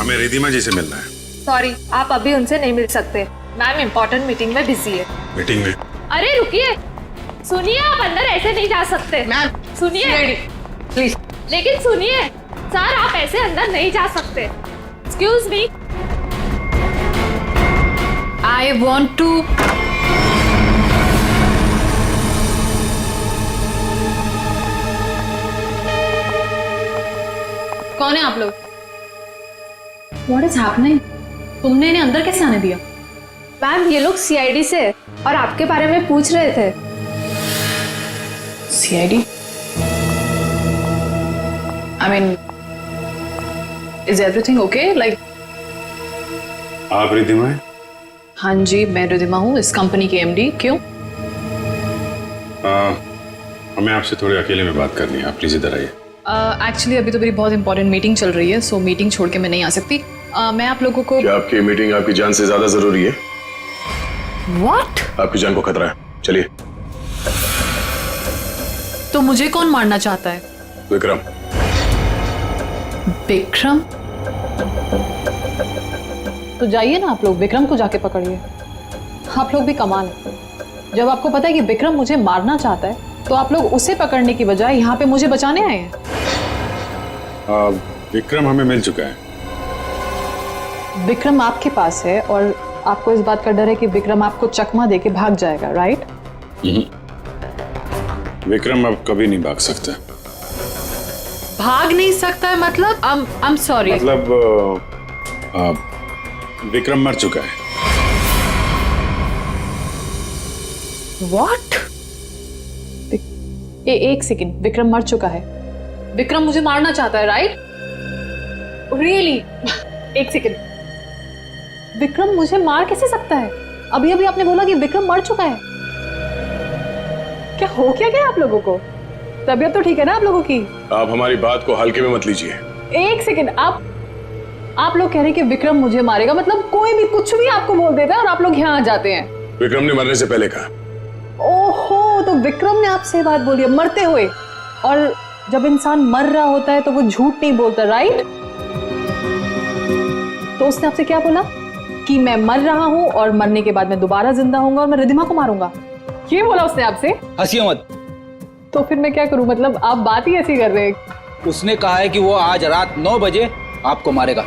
हमें रिधिमा जी से मिलना है। सॉरी, आप अभी उनसे नहीं मिल सकते। मैम इम्पोर्टेंट मीटिंग में बिजी है। मीटिंग में? अरे रुकिए, सुनिए, आप अंदर ऐसे नहीं जा सकते। मैम सुनिए प्लीज। लेकिन सुनिए सर, आप ऐसे अंदर नहीं जा सकते। Excuse me. I want to. कौन है आप लोग? What is happening? तुमने इन्हें अंदर कैसे आने दिया? मैम ये लोग सीआईडी से और आपके बारे में पूछ रहे थे। CID? I mean, is everything okay? Like, आप रिधिमा हैं? हाँ जी, मैं रिधिमा हूँ, इस कंपनी की MD। क्यों? हमें आपसे थोड़े अकेले में बात करनी है, आप प्लीज इधर आइए। एक्चुअली अभी तो मेरी बहुत इंपॉर्टेंट मीटिंग चल रही है, सो मीटिंग छोड़ के मैं नहीं आ सकती। मैं आप लोगों को। क्या आपकी मीटिंग आपकी जान से ज्यादा जरूरी है? What? आपकी जान को खतरा है, चलिए। तो मुझे कौन मारना चाहता है? विक्रम। विक्रम? तो जाइए ना आप लोग, विक्रम को जाके पकड़िए। आप लोग भी कमाल है, जब आपको पता है कि विक्रम मुझे मारना चाहता है तो आप लोग उसे पकड़ने की बजाय यहाँ पे मुझे बचाने आए हैं। विक्रम हमें मिल चुका है। विक्रम आपके पास है और आपको इस बात का डर है कि विक्रम आपको चकमा देके भाग जाएगा, राइट? विक्रम अब कभी नहीं भाग सकता। भाग नहीं सकता है मतलब? I'm sorry। मतलब विक्रम मर चुका है। What? एक सेकंड, विक्रम मर चुका है? विक्रम मुझे मारना चाहता है, राइट? रियली? एक सेकंड, विक्रम मुझे मार कैसे सकता है? अभी अभी आपने बोला कि विक्रम मर चुका है। क्या हो क्या आप लोगों को? तबीयत तो ठीक है ना आप लोगों की? आप हमारी बात को हल्के में मत लीजिए। एक सेकंड, आप लोग कह रहे हैं कि विक्रम मुझे मारेगा, मतलब कोई भी कुछ भी आपको बोल देता है और आप लोग यहाँ आ जाते हैं। विक्रम ने मरने से पहले कहा। ओहो, तो विक्रम ने आपसे बात बोली है मरते हुए? और जब इंसान मर रहा होता है तो वो झूठ नहीं बोलता, राइट? तो उसने आपसे क्या बोला? कि मैं मर रहा हूं और मरने के बाद मैं दोबारा जिंदा होऊंगा और मैं रिधिमा को मारूंगा, ये बोला उसने आपसे? हंसियो मत। तो फिर मैं क्या करूं? मतलब आप बात ही ऐसी कर रहे हैं। उसने कहा है कि वो आज रात 9 बजे आपको मारेगा।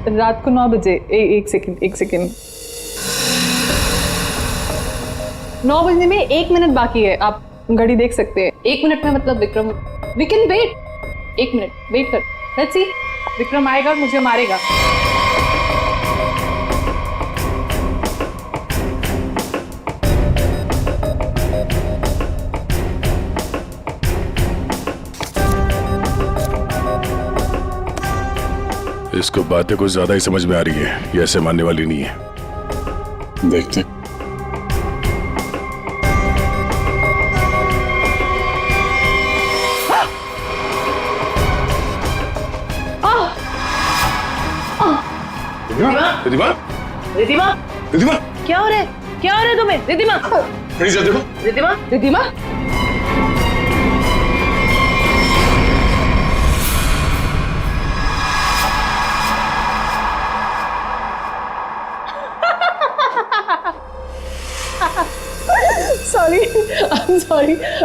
रात को 9 बजे? एक सेकंड। 9 बजने में 1 मिनट बाकी है, आप घड़ी देख सकते हैं। 1 मिनट में मतलब Vikram, we can wait. 1 minute wait कर, लेट्स सी। विक्रम आएगा और मुझे मारेगा। इसको बातें कुछ ज्यादा ही समझ में आ रही है, ये ऐसे मानने वाली नहीं है। देखते। रिधिमा? रिधिमा? रिधिमा? क्या हो रहा है? क्या हो रहा है तुम्हें? Ridhima? Ridhima? Ridhima?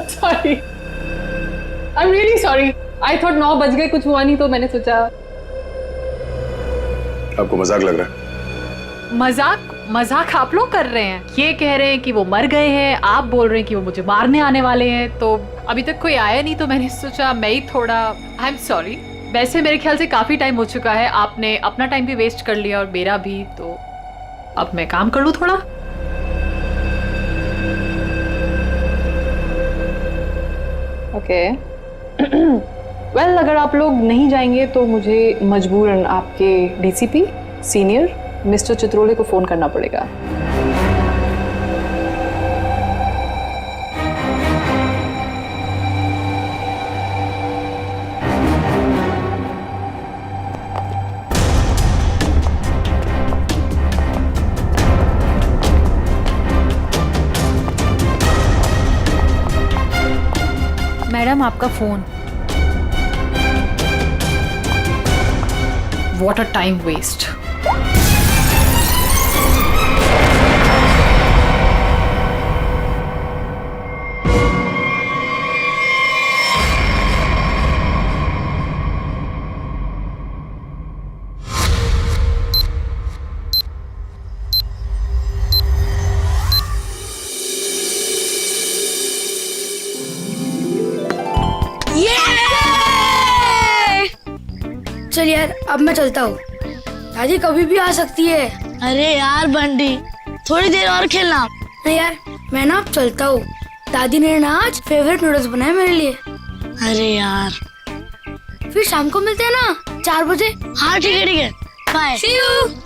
sorry. I'm really sorry. I thought 9 बज गए, कुछ हुआ नहीं तो मैंने सोचा। आपको मजाक लग रहा है? मजाक आप लोग कर रहे हैं। ये कह रहे हैं कि वो मर गए हैं, आप बोल रहे हैं कि वो मुझे मारने आने वाले हैं। तो अभी तक कोई आया नहीं तो मैंने सोचा मैं ही थोड़ा। I am sorry. वैसे मेरे ख्याल से काफी टाइम हो चुका है, आपने अपना टाइम भी वेस्ट कर लिया और मेरा भी, तो अब मैं काम कर लूं थोड़ा। ओके। वेल, अगर आप लोग नहीं जाएंगे तो मुझे मजबूरन आपके DCP सीनियर मिस्टर चित्रोले को फोन करना पड़ेगा। मैडम आपका phone. What a time waste. चल यार, अब मैं चलता हूँ। दादी कभी भी आ सकती है। अरे यार बंटी, थोड़ी देर और खेलना। नहीं यार, मैं ना अब चलता हूँ। दादी ने ना आज फेवरेट नूडल्स बनाए मेरे लिए। अरे यार, फिर शाम को मिलते हैं ना 4 बजे। हाँ ठीक है, बाय। See you।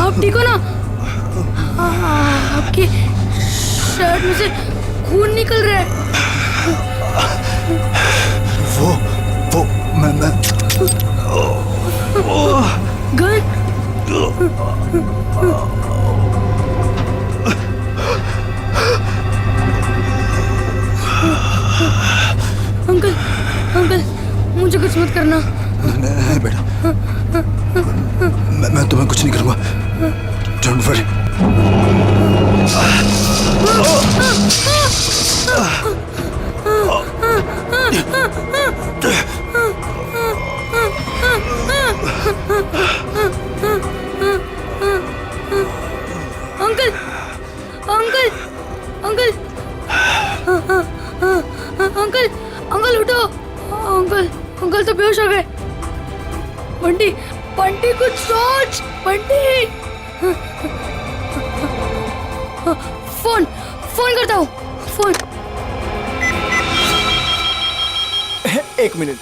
आप ठीक हो ना? आपकी शर्ट में से खून निकल रहा है। वो मैं गन? अंकल मुझे कुछ मत करना। नहीं बेटा, मैं तुम्हें कुछ नहीं करूंगा। Don't worry. अंकल उठो। अंकल तो बेहोश हो गए। बंटी कुछ सोच। बंटी फोन करता हूँ। फोन। एक मिनट।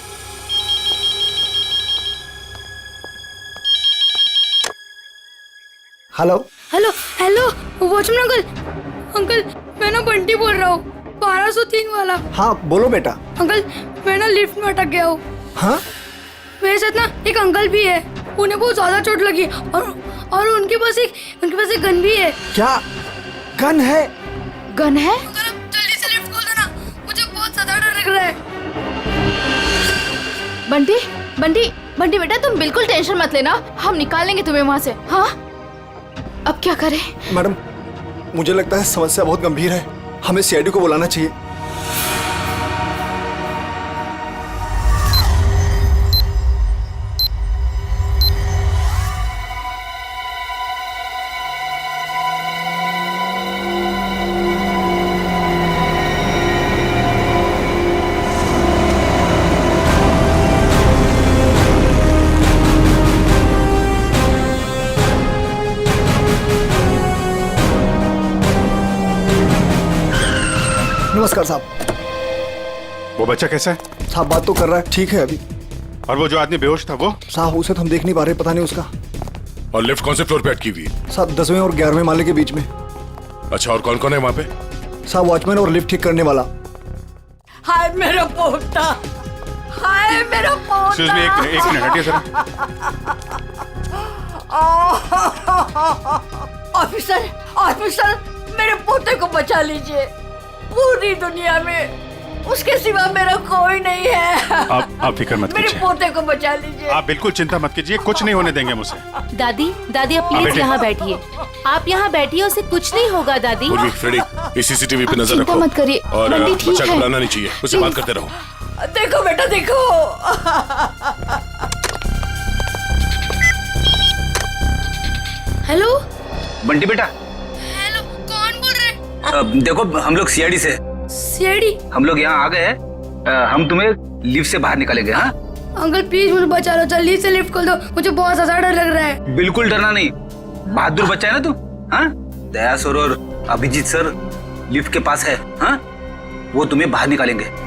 हेलो वॉचमैन अंकल मैं ना बंटी बोल रहा हूँ, 1203 वाला। हाँ बोलो बेटा। अंकल मैं ना लिफ्ट में अटक गया हूँ। हाँ मेरे साथ ना एक अंकल भी है, उन्हें बहुत ज्यादा चोट लगी और उनके पास एक गन भी है। क्या गन है? गन है? जल्दी से लिफ्ट खोल देना, मुझे बहुत ज्यादा डर लग रहा है। बंटी बेटा, तुम बिल्कुल टेंशन मत लेना, हम निकाल लेंगे तुम्हें वहाँ से। हाँ अब क्या करें? मैडम मुझे लगता है समस्या बहुत गंभीर है, हमें सीआईडी को बुलाना चाहिए। नमस्कार साहब। वो बच्चा कैसा है? साहब बात तो कर रहा है, ठीक है अभी। और वो जो आदमी बेहोश था वो? साहब उसे तो हम देख नहीं पा रहे, पता नहीं उसका। और लिफ्ट कौन से फ्लोर पे अटकी हुई है? साहब 10वें और 11वें माले के बीच में। अच्छा, और कौन कौन है वहाँ पे? साहब वॉचमैन और लिफ्ट ठीक करने वाला। हाय मेरा पोता, हाय मेरा पोता। एक्सक्यूज मी, एक मिनट हटिए जरा। ऑफिसर मेरे पोते को बचा लीजिए, पूरी दुनिया में उसके सिवा मेरा कोई नहीं है। आप फिक्र मत मेरे कीजिए, पोते को बचा लीजिए। आप बिल्कुल चिंता मत कीजिए, कुछ नहीं होने देंगे मुझे। दादी आप प्लीज यहाँ बैठिए, आप यहाँ बैठिए, उसे कुछ नहीं होगा दादी। पूर्वी, फ्रेडी, इस सीसीटीवी पे नजर चिंता रखो। मत करिए, और बंटी ठीक बच्चा है। घबराना नहीं चाहिए, उससे बात करते रहो। देखो बेटा देखो। हेलो बंटी बेटा, हेलो, कौन बोल रहे? देखो हम लोग सीआईडी से, सीआईडी? हम लोग यहाँ आ गए हैं। हम तुम्हें लिफ्ट से बाहर निकालेंगे। हाँ अंकल प्लीज मुझे बचा लो, जल्दी से लिफ्ट खोल दो, मुझे बहुत ज्यादा डर लग रहा है। बिल्कुल डरना नहीं, बहादुर बच्चा है ना तू। हाँ, दया सर और अभिजीत सर लिफ्ट के पास है। हाँ, वो तुम्हें बाहर निकालेंगे।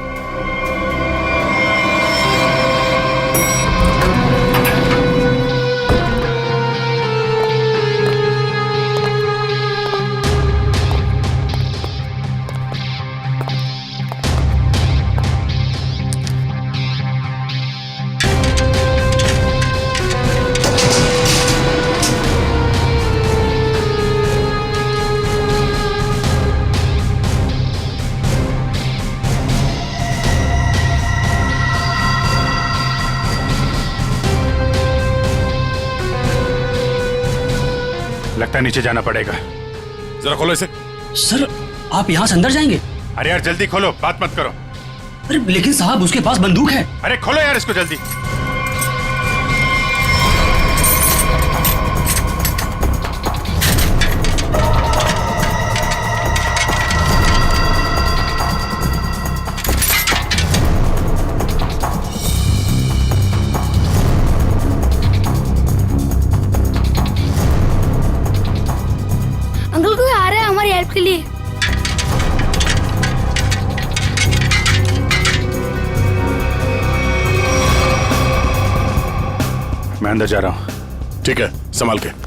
लगता है नीचे जाना पड़ेगा। जरा खोलो इसे। सर आप यहाँ से अंदर जाएंगे? अरे यार जल्दी खोलो, बात मत करो। अरे लेकिन साहब उसके पास बंदूक है। अरे खोलो यार इसको जल्दी। अंकल कोई आ रहा है हमारी हेल्प के लिए। मैं अंदर जा रहा हूँ। ठीक है, संभाल के।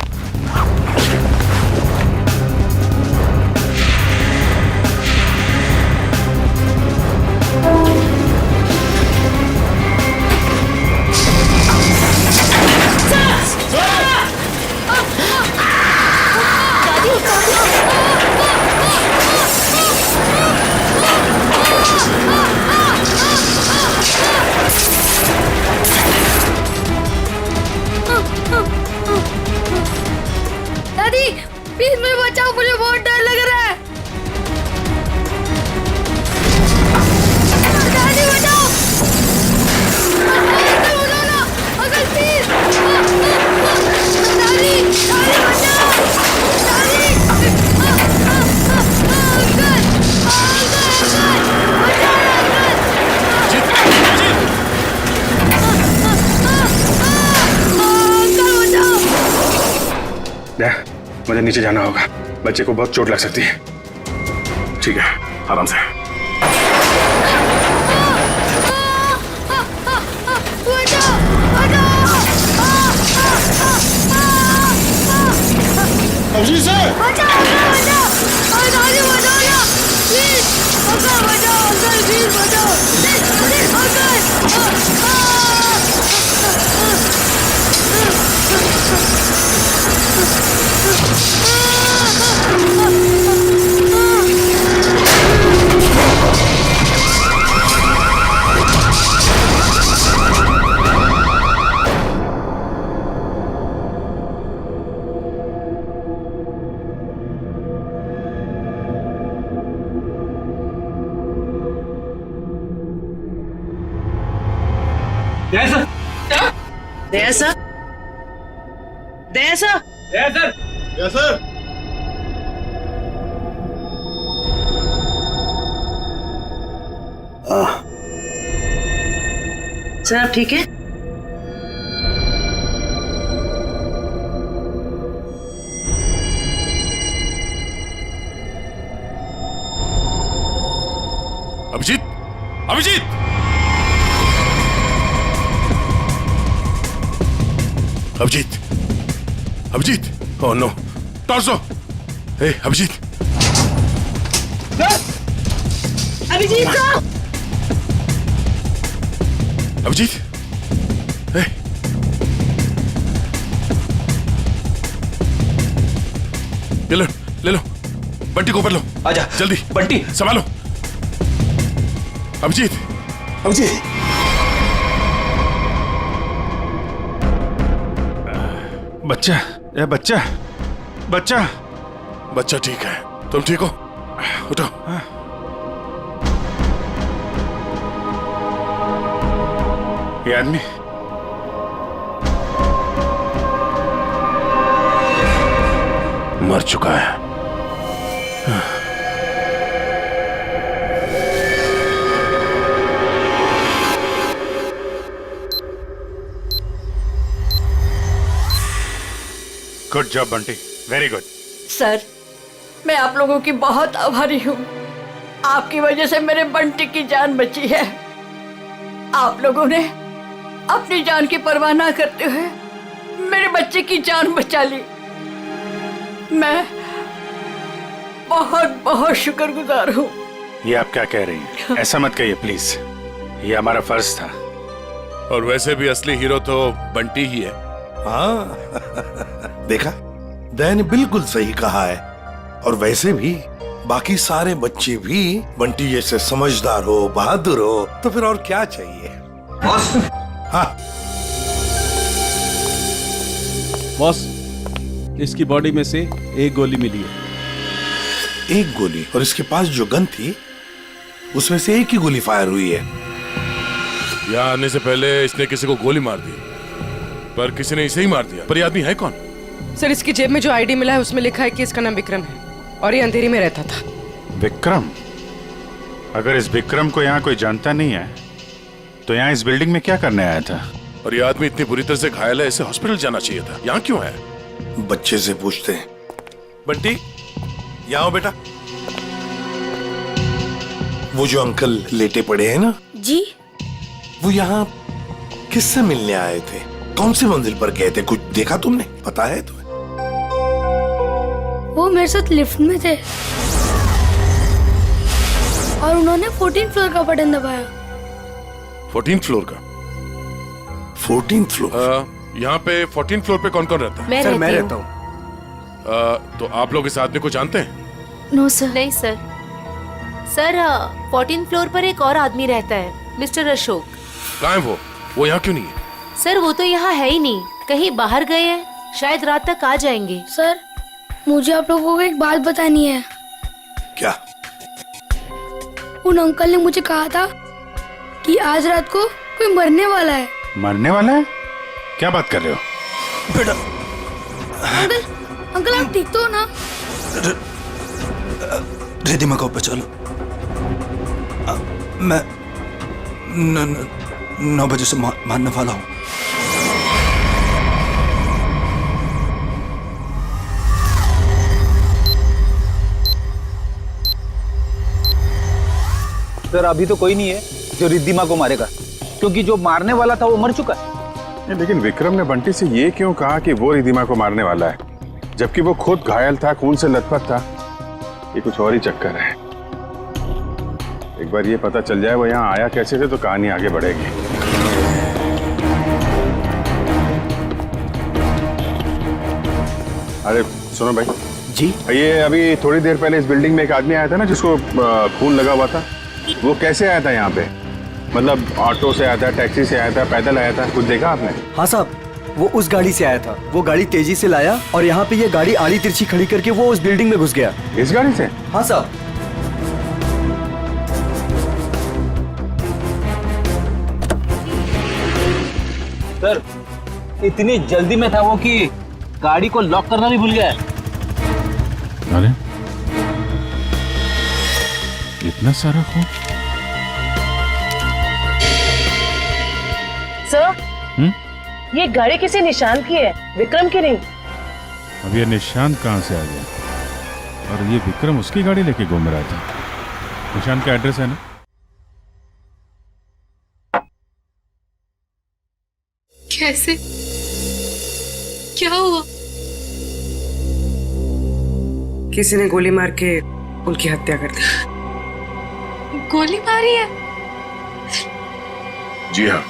दादी प्लीज मुझे बचाओ, मुझे बहुत डर लग रहा है। दादी बचाओ, अंकल उठाओ ना, अंकल प्लीज। दादी दादी बचाओ, दादी अंकल अंकल मुझे नीचे जाना होगा, बच्चे को बहुत चोट लग सकती है। ठीक है, आराम से। अभिजीत सर, सर आप ठीक है? Abhijit, Abhijit, Abhijit, Abhijit, oh no, torso, hey Abhijit, Abhijit साहब! अभिजीत, हे, ले लो, बंटी को ऊपर लो। आजा जल्दी, बंटी, संभालो। अभिजीत, अभिजीत, बच्चा, ये बच्चा, बच्चा, बच्चा ठीक है। तुम ठीक हो? उठो। ये आदमी मर चुका है। Good job Bunty, very good. Sir, मैं आप लोगों की बहुत आभारी हूँ। आपकी वजह से मेरे बंटी की जान बची है। आप लोगों ने अपनी जान की परवाह ना करते हुए मेरे बच्चे की जान बचा ली। मैं बहुत बहुत शुक्रगुजार हूँ। ये आप क्या कह रही हैं? ऐसा मत कहिए प्लीज, ये हमारा फर्ज था। और वैसे भी असली हीरो तो बंटी ही है। हाँ देखा, दया ने बिल्कुल सही कहा है। और वैसे भी बाकी सारे बच्चे भी बंटी जैसे समझदार हो, बहादुर हो, तो फिर और क्या चाहिए। बॉस, हाँ बॉस, इसकी बॉडी में से एक गोली मिली है। एक गोली? और इसके पास जो गन थी उसमें से एक ही गोली फायर हुई है। यहाँ आने से पहले इसने किसी को गोली मार दी, पर किसी ने इसे ही मार दिया। पर ये आदमी है कौन? सर, इसकी जेब में जो आईडी मिला है उसमें लिखा है कि इसका नाम विक्रम है और ये अंधेरी में रहता था। विक्रम? अगर इस विक्रम को यहाँ कोई जानता नहीं है तो यहाँ इस बिल्डिंग में क्या करने आया था? और ये आदमी इतनी बुरी तरह से घायल है, इसे हॉस्पिटल जाना चाहिए था। यहाँ क्यों है? बच्चे से पूछते हैं। बंटी, यहाँ आओ बेटा। वो जो अंकल लेटे पड़े हैं ना जी, वो यहाँ किससे मिलने आए थे? कौन सी मंजिल पर गए थे? कुछ देखा तुमने? पता है तुम्हें? वो मेरे साथ लिफ्ट में थे और उन्होंने 14th फ्लोर का बटन दबाया। 14th फ्लोर का? 14th floor? यहाँ पे 14th फ्लोर पे कौन कौन रहता है? सर, मैं रहता हूँ। तो आप लोग इस आदमी को जानते हैं? No sir. नहीं सर। सर, 14th फ्लोर पर एक और आदमी रहता है, मिस्टर अशोक। कहाँ है वो यहाँ क्यों नहीं है? सर, वो तो यहाँ है ही नहीं, कहीं बाहर गए हैं, शायद रात तक आ जाएंगे। सर, मुझे आप लोगों को एक बात बतानी है। क्या? उन अंकल ने मुझे कहा था कि आज रात को कोई मरने वाला है। मरने वाला है? क्या बात कर रहे हो बेटा? अंकल आप ठीक तो हो ना? रिद्धिमा को बचा लो। मैं 9 बजे से मारने वाला हूँ। सर, अभी तो कोई नहीं है जो रिद्धिमा को मारेगा, क्योंकि जो मारने वाला था वो मर चुका है। लेकिन विक्रम ने बंटी से ये क्यों कहा कि वो रिद्धिमा को मारने वाला है, जबकि वो खुद घायल था, खून से लथपथ था? ये कुछ और ही चक्कर है। एक बार ये पता चल जाए वो यहाँ आया कैसे थे तो कहानी आगे बढ़ेगी। अरे सुनो भाई जी, ये अभी थोड़ी देर पहले इस बिल्डिंग में एक आदमी आया था ना जिसको खून लगा हुआ था, वो कैसे आया था यहाँ पे? मतलब ऑटो से आया था, टैक्सी से आया था, पैदल आया था? कुछ देखा आपने? हाँ साहब, वो उस गाड़ी से आया था। वो गाड़ी तेजी से लाया और यहाँ पे ये गाड़ी आड़ी तिरछी खड़ी करके वो उस बिल्डिंग में घुस गया। इस गाड़ी से? हाँ साहब। सर, इतनी जल्दी में था वो कि गाड़ी को लॉक करना भी भूल गया है। अरे इतना सारा खून? सर, ये गाड़ी किसी निशान की है, विक्रम की नहीं। अब ये निशान कहाँ से आ गया? और ये विक्रम उसकी गाड़ी लेके घूम रहा था। निशान का एड्रेस है ना? कैसे? क्या हुआ? किसी ने गोली मार के उनकी हत्या कर दी। गोली मारी है? जी हाँ,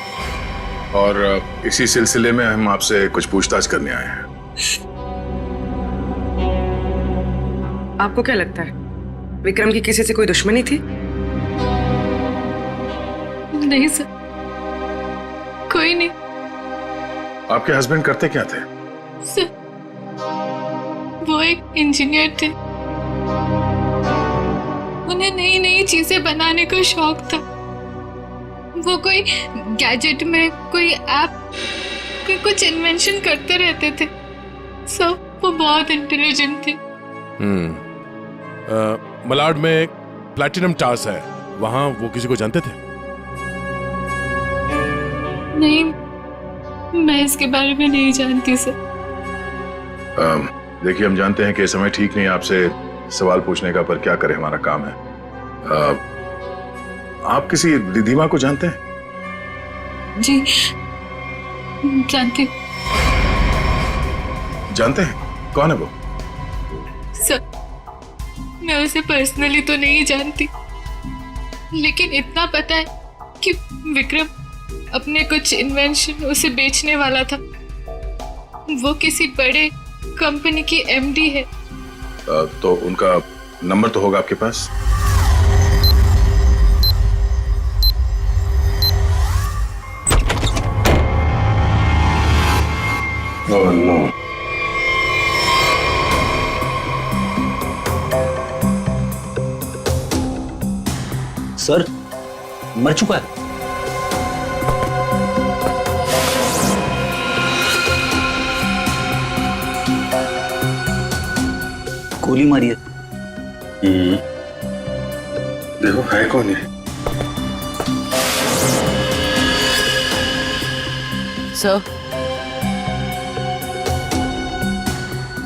और इसी सिलसिले में हम आपसे कुछ पूछताछ करने आए हैं। आपको क्या लगता है, विक्रम की किसी से कोई दुश्मनी थी? नहीं सर, कोई नहीं। आपके हस्बैंड करते क्या थे? सर, वो एक इंजीनियर थे। उन्हें नई नई चीजें बनाने का शौक था। वो कोई गैजेट में कोई ऐप, कोई कुछ इन्वेंशन करते रहते थे। सो वो बहुत इंटेलिजेंट थे। मलाड में एक प्लैटिनम टास है, वहां वो किसी को जानते थे? नहीं, मैं इसके बारे में नहीं जानती सर। देखिए, हम जानते हैं कि समय ठीक नहीं है आपसे सवाल पूछने का, पर क्या करें, हमारा काम है। आप किसी रिधिमा को जानते हैं? जी जानती। जानते हैं? कौन है वो? सर, मैं उसे पर्सनली तो नहीं जानती, लेकिन इतना पता है कि विक्रम अपने कुछ इन्वेंशन उसे बेचने वाला था। वो किसी बड़े कंपनी की एमडी है। तो उनका नंबर तो होगा आपके पास? Oh no. सर मर चुका है। गोली मारी है। देखो है कौन है? Sir,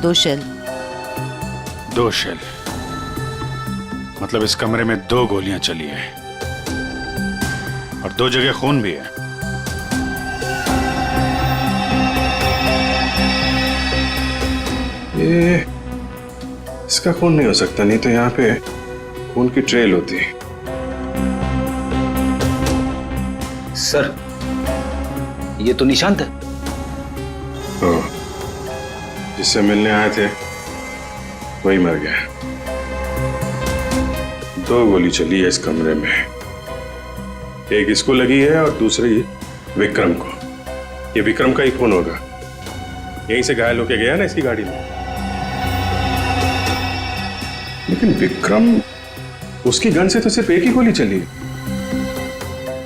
2 shell. 2 शेल? मतलब इस कमरे में 2 गोलियां चली हैं और 2 जगह खून भी है। ये इसका खून नहीं हो सकता, नहीं तो यहाँ पे खून की ट्रेल होती। सर, ये तो निशांत है। जिससे मिलने आए थे वही मर गया। 2 गोली चली है इस कमरे में, एक इसको लगी है और दूसरी विक्रम को। ये विक्रम का ही खून होगा, यहीं से घायल होके गया ना इसकी गाड़ी में। लेकिन विक्रम, उसकी गन से तो सिर्फ एक ही गोली चली।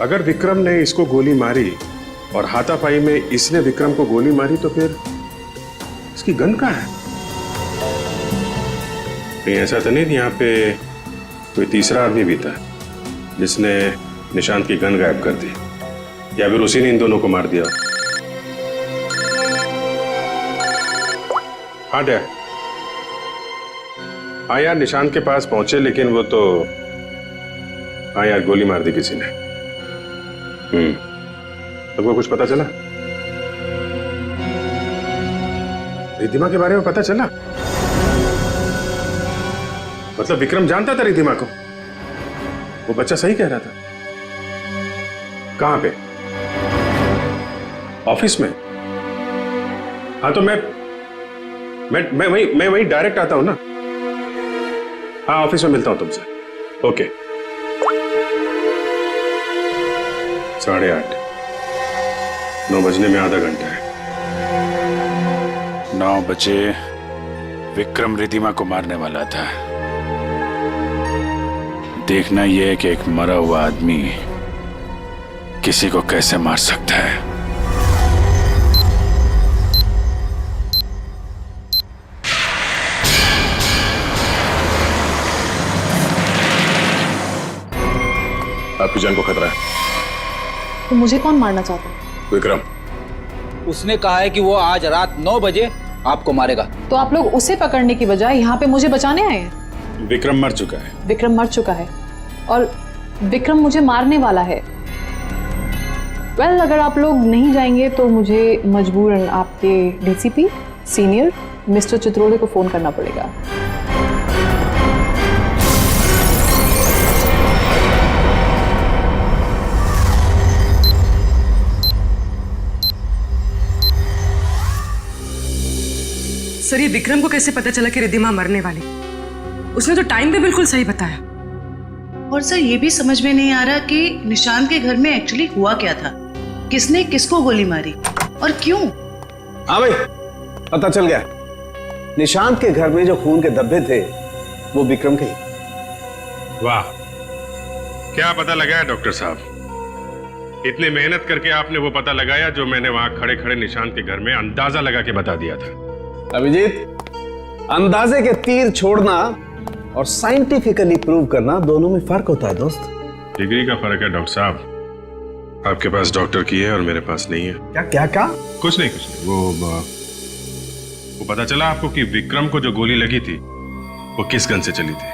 अगर विक्रम ने इसको गोली मारी और हाथापाई में इसने विक्रम को गोली मारी, तो फिर इसकी गन कहाँ है? कहीं ऐसा तो नहीं यहाँ पे कोई तीसरा आदमी भी था जिसने निशांत की गन गायब कर दी, या फिर उसी ने इन दोनों को मार दिया? हाँ डैड, हाँ यार, निशांत के पास पहुंचे, लेकिन वो तो, हाँ यार, गोली मार दी किसी ने। तुमको कुछ पता चला? रिधिमा के बारे में पता चला? मतलब विक्रम जानता था रिधिमा को? वो बच्चा सही कह रहा था। कहां पे? ऑफिस में? हाँ तो मैं वहीं डायरेक्ट आता हूं ना। हाँ, ऑफिस में मिलता हूं तुमसे। ओके। 8:30, 9 बजने में आधा घंटा है। 9 बजे विक्रम रिधिमा को मारने वाला था। देखना यह है कि एक मरा हुआ आदमी किसी को कैसे मार सकता है। आपकी जान को खतरा है। तो मुझे कौन मारना चाहता है? विक्रम। उसने कहा है कि वो आज रात 9 बजे आपको मारेगा। तो आप लोग उसे पकड़ने की बजाय यहाँ पे मुझे बचाने आए हैं? विक्रम मर चुका है। विक्रम मर चुका है और विक्रम मुझे मारने वाला है। वेल, अगर आप लोग नहीं जाएंगे तो मुझे मजबूरन आपके डीसीपी सीनियर मिस्टर चित्रोले को फोन करना पड़ेगा। सर, ये विक्रम को कैसे पता चला कि रिधिमा मरने वाली? उसने तो टाइम भी बिल्कुल सही बताया। और सर, ये भी समझ में नहीं आ रहा कि निशांत के घर में एक्चुअली हुआ क्या था, किसने किसको गोली मारी और क्यों। हाँ भाई, पता चल गया। निशांत के घर में जो खून के धब्बे थे वो विक्रम के ही। वाह, क्या पता लगाया डॉक्टर साहब। इतनी मेहनत करके आपने वो पता लगाया जो मैंने वहां खड़े खड़े निशांत के घर में अंदाजा लगा के बता दिया था। अभिजीत, अंदाजे के तीर छोड़ना और साइंटिफिकली प्रूव करना दोनों में फर्क होता है दोस्त। डिग्री का फर्क है डॉक्टर साहब। आपके पास डॉक्टर की है और मेरे पास नहीं है। क्या क्या क्या? कुछ नहीं कुछ नहीं। वो पता चला आपको कि विक्रम को जो गोली लगी थी वो किस गन से चली थी?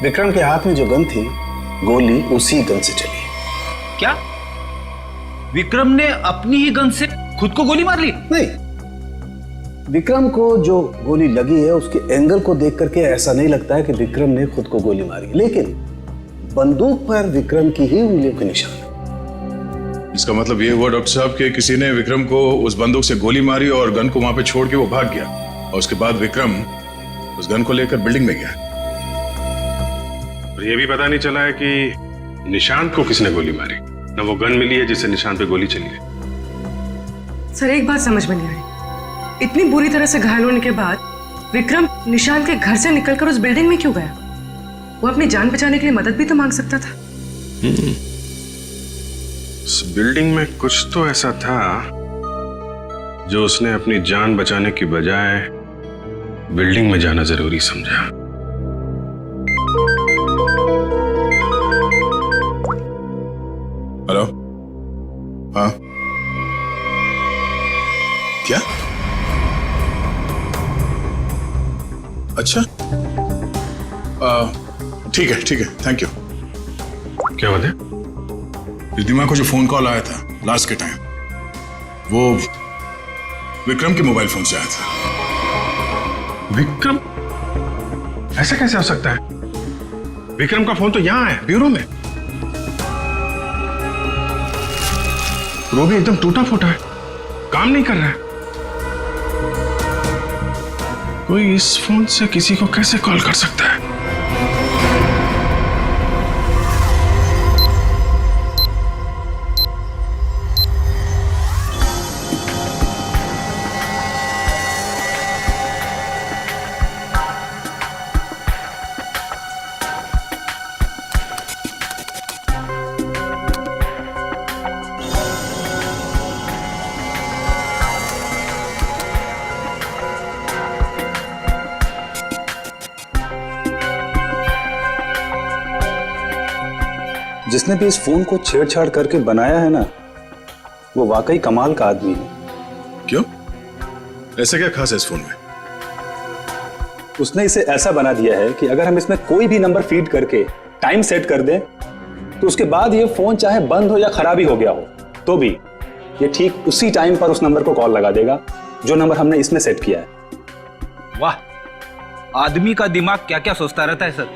विक्रम के हाथ में जो गन थी, गोली उसी गन से चली। क्या विक्रम ने अपनी ही गन से खुद को गोली मार ली? नहीं, विक्रम को जो गोली लगी है उसके एंगल को देख करके ऐसा नहीं लगता है कि विक्रम ने खुद को गोली मारी, लेकिन बंदूक पर विक्रम की ही उंगलियों के निशान है। इसका मतलब ये हुआ डॉक्टर साहब कि किसी ने विक्रम को उस बंदूक से गोली मारी और गन को वहां पे छोड़ के वो भाग गया, और उसके बाद विक्रम उस गन को लेकर बिल्डिंग में गया। और ये भी पता नहीं चला है कि निशांत को किसने गोली मारी, ना वो गन मिली है जिससे निशांत पे गोली चली है। सर एक बात समझ में नहीं आई, इतनी बुरी तरह से घायल होने के बाद विक्रम निशांत के घर से निकलकर उस बिल्डिंग में क्यों गया? वो अपनी जान बचाने के लिए मदद भी तो मांग सकता था। उस बिल्डिंग में कुछ तो ऐसा था जो उसने अपनी जान बचाने की बजाय बिल्डिंग में जाना जरूरी समझा। हेलो, हाँ क्या? अच्छा, ठीक है, थैंक यू। क्या बात है? रिद्धिमा को जो फोन कॉल आया था लास्ट के टाइम, वो विक्रम के मोबाइल फोन से आया था। विक्रम? ऐसा कैसे हो सकता है? विक्रम का फोन तो यहां है, ब्यूरो में। वो भी एकदम टूटा फूटा है, काम नहीं कर रहा है। कोई इस फोन से किसी को कैसे कॉल कर सकता है? जिसने भी इस फोन को छेड़छाड़ करके बनाया है ना, वो वाकई कमाल का आदमी है। क्यों? ऐसा क्या खास है इस फोन में? उसने इसे ऐसा बना दिया है कि अगर हम इसमें कोई भी नंबर फीड करके टाइम सेट कर दें, तो उसके बाद ये फोन चाहे बंद हो या खराबी हो गया हो, तो भी ये ठीक उसी टाइम पर उस नंबर को कॉल लगा देगा जो नंबर हमने इसमें सेट किया है। वाह, आदमी का दिमाग क्या क्या सोचता रहता है सर।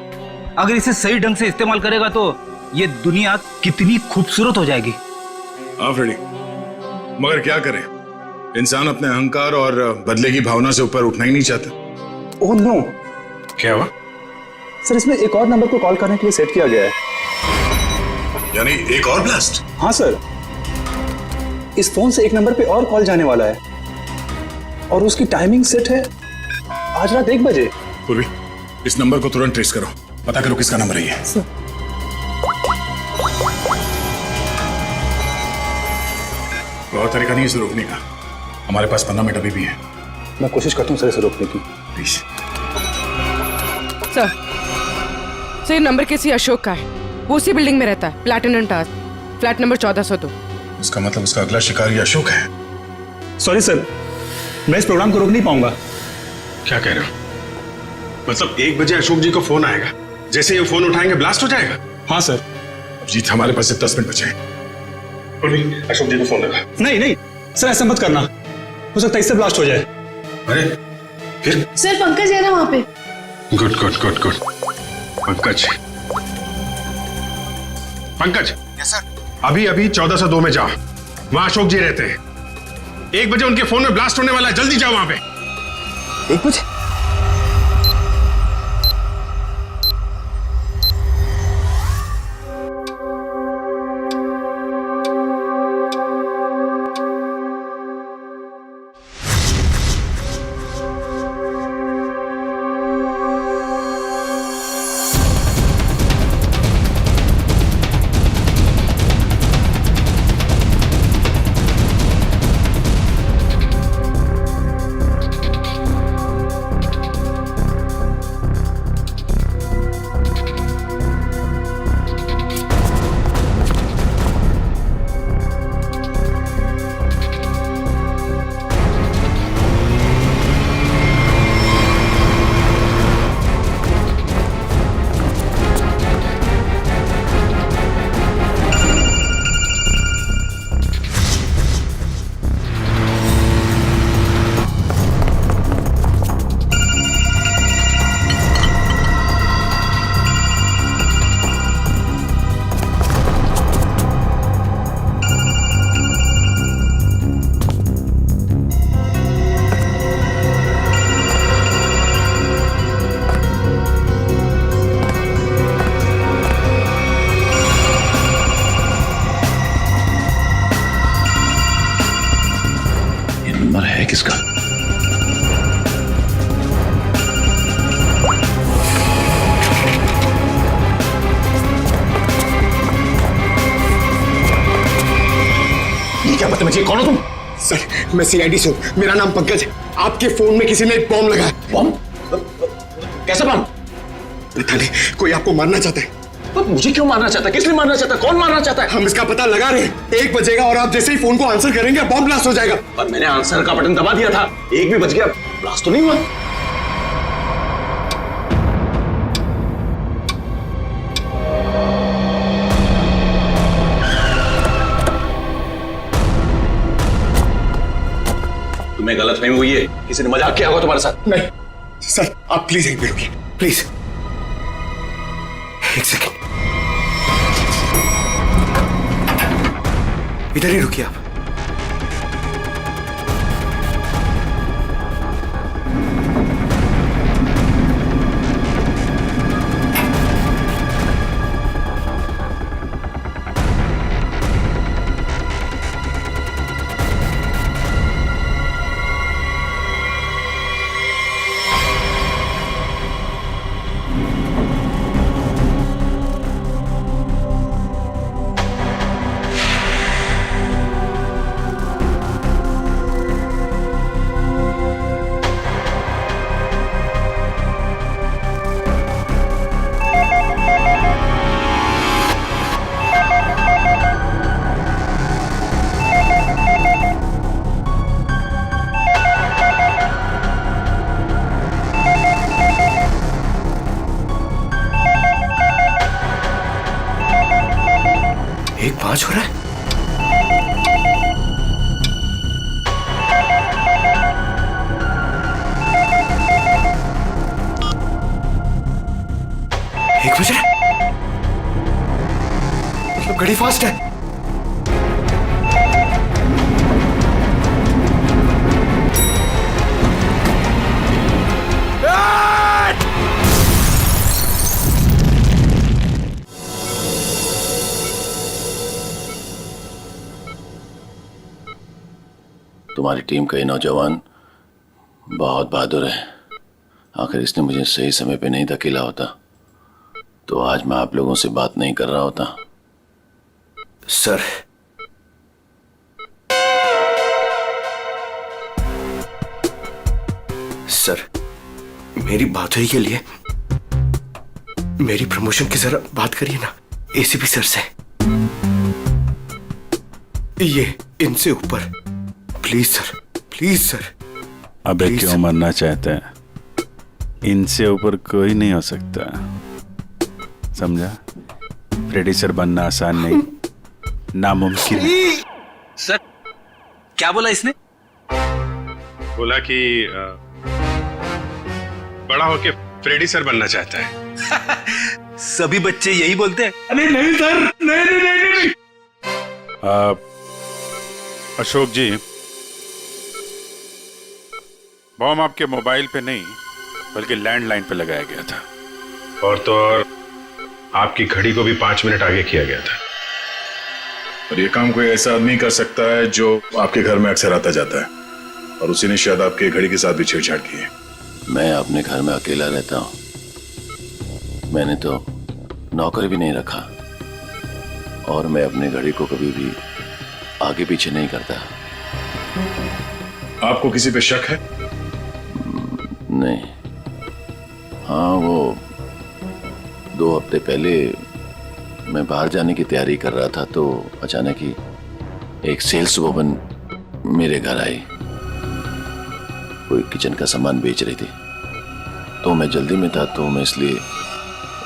अगर इसे सही ढंग से इस्तेमाल करेगा तो ये दुनिया कितनी खूबसूरत हो जाएगी। हाँ फ्रेडी, मगर क्या करें, इंसान अपने अहंकार और बदले की भावना से ऊपर उठना ही नहीं चाहता। Oh no. क्या हुआ? सर इसमें एक और नंबर को कॉल करने के लिए सेट किया गया है। यानी एक और ब्लास्ट? हाँ सर, इस फोन से एक नंबर पे और कॉल जाने वाला है और उसकी टाइमिंग सेट है आज रात 1 बजे। पूर्वी, इस नंबर को तुरंत ट्रेस करो, पता करो किसका नंबर है ये। बहुत तरीका नहीं इसे रोकने का, हमारे पास 15 मिनट अभी भी है। मैं कोशिश करता हूँ सर इसे रोकने की। प्लीज। सर ये नंबर किसी अशोक का है, वो उसी बिल्डिंग में रहता है, प्लैटिनम टावर, फ्लैट नंबर 1402। इसका मतलब उसका अगला शिकारी अशोक है। सॉरी सर, मैं इस प्रोग्राम को रोक नहीं पाऊंगा। क्या कह रहे हो? मतलब 1 बजे अशोक जी को फोन आएगा, जैसे ही वो फोन उठाएंगे ब्लास्ट हो जाएगा? हाँ सर। जीत, हमारे पास सिर्फ 10 मिनट बचे हैं। अशोक जी को फोन लगा। नहीं नहीं सर, ऐसा मत करना, हो सकता है इससे ब्लास्ट हो जाए। अरे फिर? सर पंकज है ना वहाँ पे। Good good good good. Pankaj, Pankaj. Yes sir. अभी अभी 1402 में जाओ, वहां अशोक जी रहते हैं। 1 बजे उनके फोन में ब्लास्ट होने वाला है, जल्दी जाओ वहां पे। 1 बजे? समझिए, कौन हो तुम? सर मैं सीआईडी से हूँ, मेरा नाम पंकज है। आपके फोन में किसी ने एक बॉम्ब लगाया। बॉम्ब? कैसा बॉम्ब? पता नहीं, कोई आपको मारना चाहता है। तो मुझे क्यों मारना चाहता है? किस लिए मारना चाहता है? कौन मारना चाहता है? हम इसका पता लगा रहे हैं। 1 बजेगा और आप जैसे ही फोन को आंसर करेंगे बॉम्ब ब्लास्ट हो जाएगा। पर मैंने आंसर का बटन दबा दिया था, 1 भी बज गया, ब्लास्ट तो नहीं हुआ। तुम्हें गलतफहमी हुई है, किसी ने मजाक किया होगा तुम्हारे साथ। नहीं सर, आप प्लीज यहीं पे रुकिए, प्लीज 1 सेकेंड, इधर ही रुकिए आप। पांच हो रहा है। एक बज रहा है, मतलब घड़ी फास्ट है। तुम्हारी टीम का ये नौजवान बहुत बहादुर है। आखिर इसने मुझे सही समय पे नहीं धकेला होता तो आज मैं आप लोगों से बात नहीं कर रहा होता। सर, सर मेरी बात हुई के लिए मेरी प्रमोशन की जरा बात करिए ना एसीपी सर से। ये इनसे ऊपर प्लीज सर, प्लीज सर। अबे क्यों मरना चाहते हैं? इनसे ऊपर कोई नहीं हो सकता, समझा? फ्रेडी सर बनना आसान नहीं, नामुमकिन है। सर क्या बोला इसने? बोला कि बड़ा होके फ्रेडी सर बनना चाहता है। सभी बच्चे यही बोलते हैं। अरे नहीं सर, नहीं नहीं नहीं, नहीं, नहीं। अशोक जी, बॉम्ब आपके मोबाइल पे नहीं बल्कि लैंडलाइन पे लगाया गया था, और तो और आपकी घड़ी को भी 5 मिनट आगे किया गया था। और ये काम कोई ऐसा आदमी कर सकता है जो आपके घर में अक्सर आता जाता है, और उसी ने शायद आपके घड़ी के साथ भी छेड़छाड़ की है। मैं अपने घर में अकेला रहता हूँ, मैंने तो नौकर भी नहीं रखा, और मैं अपनी घड़ी को कभी भी आगे पीछे नहीं करता। आपको किसी पे शक है? नहीं। हाँ, वो 2 हफ्ते पहले मैं बाहर जाने की तैयारी कर रहा था तो अचानक ही एक सेल्स वुमन मेरे घर आई। कोई किचन का सामान बेच रही थी, तो मैं जल्दी में था तो मैं इसलिए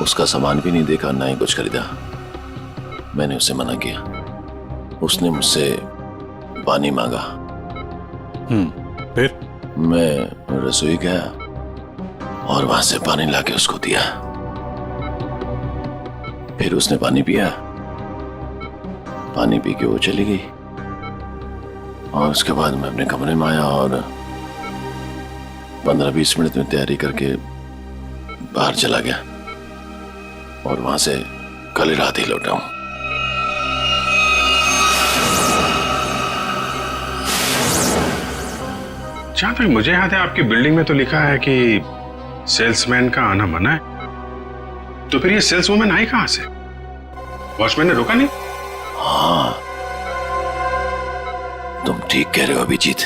उसका सामान भी नहीं देखा, ना ही कुछ खरीदा। मैंने उसे मना किया। उसने मुझसे पानी मांगा। फिर मैं रसोई गया और वहां से पानी लाके उसको दिया। फिर उसने पानी पिया, पानी पी के वो चली गई, और उसके बाद मैं अपने कमरे में आया और 15-20 मिनट में तैयारी करके बाहर चला गया, और वहां से कल रात ही लौटा हूं। जहां तक मुझे याद है आपकी बिल्डिंग में तो लिखा है कि सेल्समैन का आना मना है, तो फिर ये सेल्स वुमन आई कहां से? वॉचमैन ने रोका नहीं? हाँ, तुम ठीक कह रहे हो अभिजीत।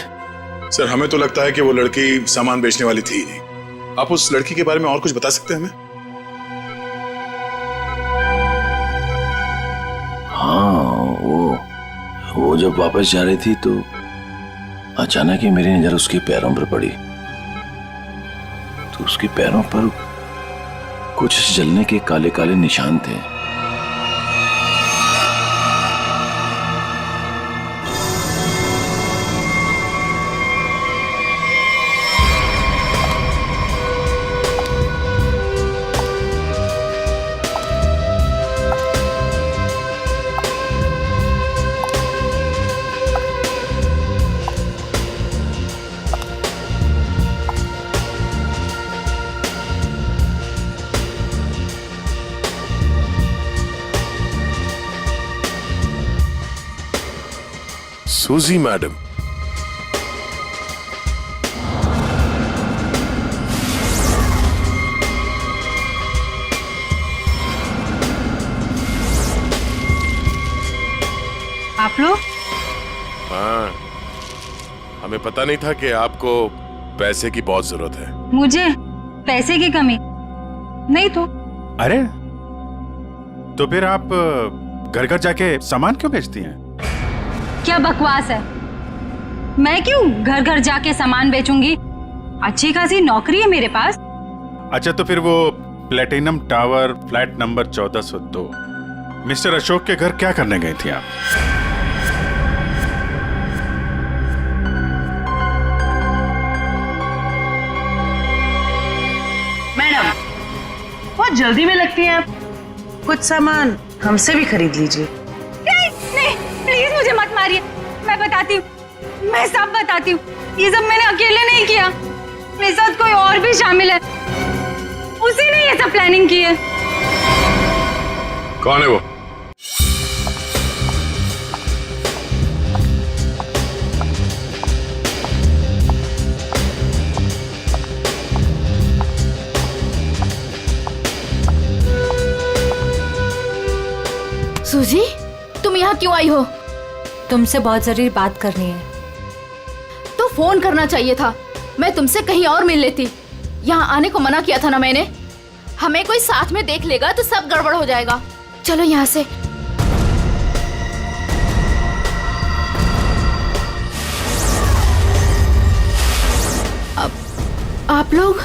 सर हमें तो लगता है कि वो लड़की सामान बेचने वाली थी ही नहीं। आप उस लड़की के बारे में और कुछ बता सकते हैं हमें? हाँ, वो जब वापस जा रही थी तो अचानक ही मेरी नजर उसके पैरों पर पड़ी, तो उसके पैरों पर कुछ जलने के काले काले निशान थे। सूजी मैडम, आप लोग? हाँ, हमें पता नहीं था कि आपको पैसे की बहुत जरूरत है। मुझे पैसे की कमी नहीं तो। अरे तो फिर आप घर घर जाके सामान क्यों बेचती हैं? क्या बकवास है, मैं क्यों घर घर जाके सामान बेचूंगी? अच्छी खासी नौकरी है मेरे पास। अच्छा तो फिर वो platinum tower flat number 1402 mister Ashok के घर क्या करने गई थी आप? मैडम, बहुत जल्दी में लगती हैं आप। कुछ सामान हमसे भी खरीद लीजिए। नहीं, प्लीज मुझे मत मारिए, मैं बताती हूँ, मैं सब बताती हूँ। ये सब मैंने अकेले नहीं किया, मेरे साथ कोई और भी शामिल है, उसी ने ये सब प्लानिंग की है। कौन है वो? सूजी, तुम यहाँ क्यों आई हो? तुमसे बहुत जरूरी बात करनी है। तो फोन करना चाहिए था, मैं तुमसे कहीं और मिल लेती। यहाँ आने को मना किया था ना मैंने। हमें कोई साथ में देख लेगा तो सब गड़बड़ हो जाएगा। चलो यहाँ से। अब आप लोग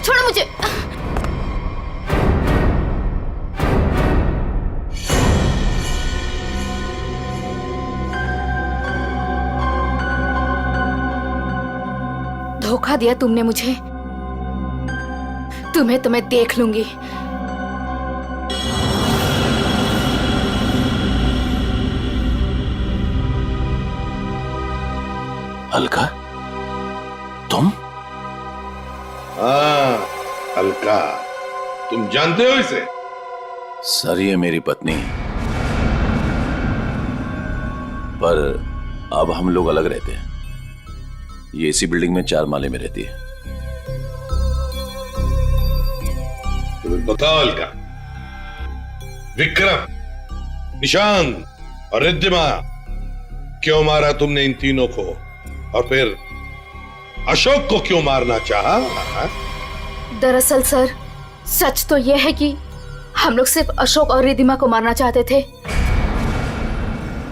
छोड़ो मुझे। धोखा दिया तुमने मुझे, तुम्हें देख लूंगी। अलका, तुम? हाँ अलका, तुम जानते हो इसे? सर ये मेरी पत्नी है, पर अब हम लोग अलग रहते हैं। ये इसी बिल्डिंग में 4 माले में रहती है। तुम्हें बताओ अलका, विक्रम, निशांत और रिद्धिमा क्यों मारा तुमने इन तीनों को? और फिर अशोक को क्यों मारना चाहा? दरअसल सर, सच तो यह है कि हम लोग सिर्फ अशोक और रिद्धिमा को मारना चाहते थे।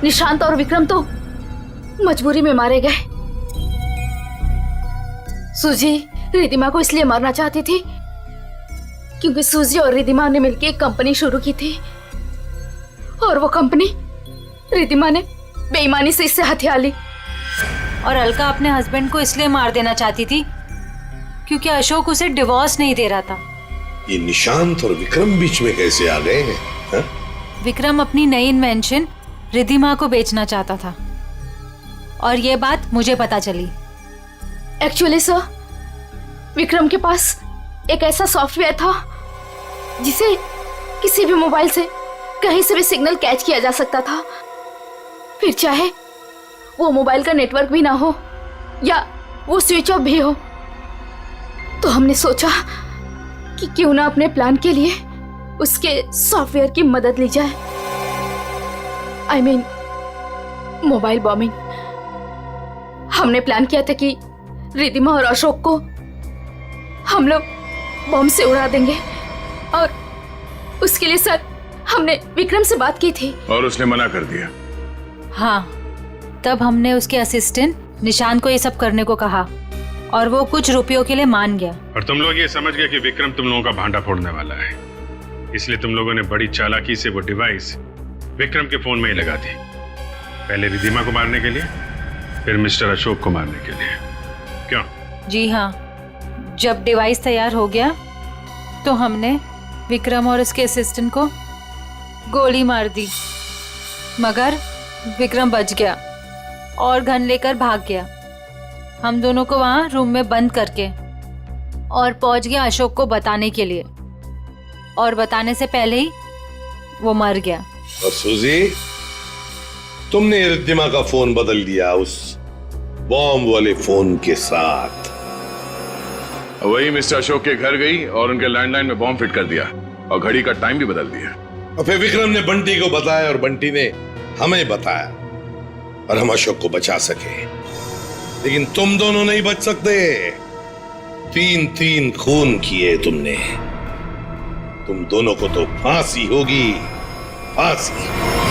निशांत और विक्रम तो मजबूरी में मारे गए। सूजी रिद्धिमा को इसलिए मारना चाहती थी क्योंकि सूजी और रिद्धिमा ने मिलकर एक कंपनी शुरू की थी, और वो कंपनी रिद्धिमा ने बेईमानी से इससे हथिया ली। और अलका अपने हस्बैंड को इसलिए मार देना चाहती थी क्योंकि अशोक उसे डिवोर्स नहीं दे रहा था। ये निशांत और विक्रम बीच में कैसे आ गए हैं? हा? विक्रम अपनी नई इन्वेंशन रिद्धिमा को बेचना चाहता था, और ये बात मुझे पता चली। एक्चुअली सर, विक्रम के पास एक ऐसा सॉफ्टवेयर था जिसे किसी भी मोबाइल से कहीं से भी सिग्नल कैच किया जा सकता था, फिर चाहे वो मोबाइल का नेटवर्क भी ना हो या वो स्विच ऑफ भी हो। तो हमने सोचा कि क्यों ना अपने प्लान के लिए उसके सॉफ्टवेयर की मदद ली जाए। I mean, mobile bombing. हमने प्लान किया था कि रिद्धिमा और अशोक को हम लोग बॉम्ब से उड़ा देंगे, और उसके लिए सर हमने विक्रम से बात की थी और उसने मना कर दिया। हाँ, तब हमने उसके असिस्टेंट निशान को ये सब करने को कहा और वो कुछ रुपयों के लिए मान गया। और तुम लोग ये समझ गए कि विक्रम तुम लोगों का भांडा फोड़ने वाला है, इसलिए तुम लोगों ने बड़ी चालाकी से वो डिवाइस विक्रम के फोन में ही लगा दी। पहले रिद्धिमा को मारने के लिए, फिर मिस्टर अशोक को मारने के लिए। क्यों? जी हाँ, जब डिवाइस तैयार हो गया तो हमने विक्रम और उसके असिस्टेंट को गोली मार दी, मगर विक्रम बच गया और गन लेकर भाग गया। हम दोनों को वहां रूम में बंद करके और पहुंच गया अशोक को बताने के लिए, और बताने से पहले ही वो मर गया। और सूजी, तुमने रिद्धिमा का फोन बदल दिया उस बॉम्ब वाले फोन के साथ। वही मिस्टर अशोक के घर गई और उनके लैंडलाइन में बॉम्ब फिट कर दिया और घड़ी का टाइम भी बदल दिया। और फिर विक्रम ने बंटी को बताया और बंटी ने हमें बताया, और हम अशोक को बचा सके। लेकिन तुम दोनों नहीं बच सकते। 3 खून किए तुमने। तुम दोनों को तो फांसी होगी, फांसी।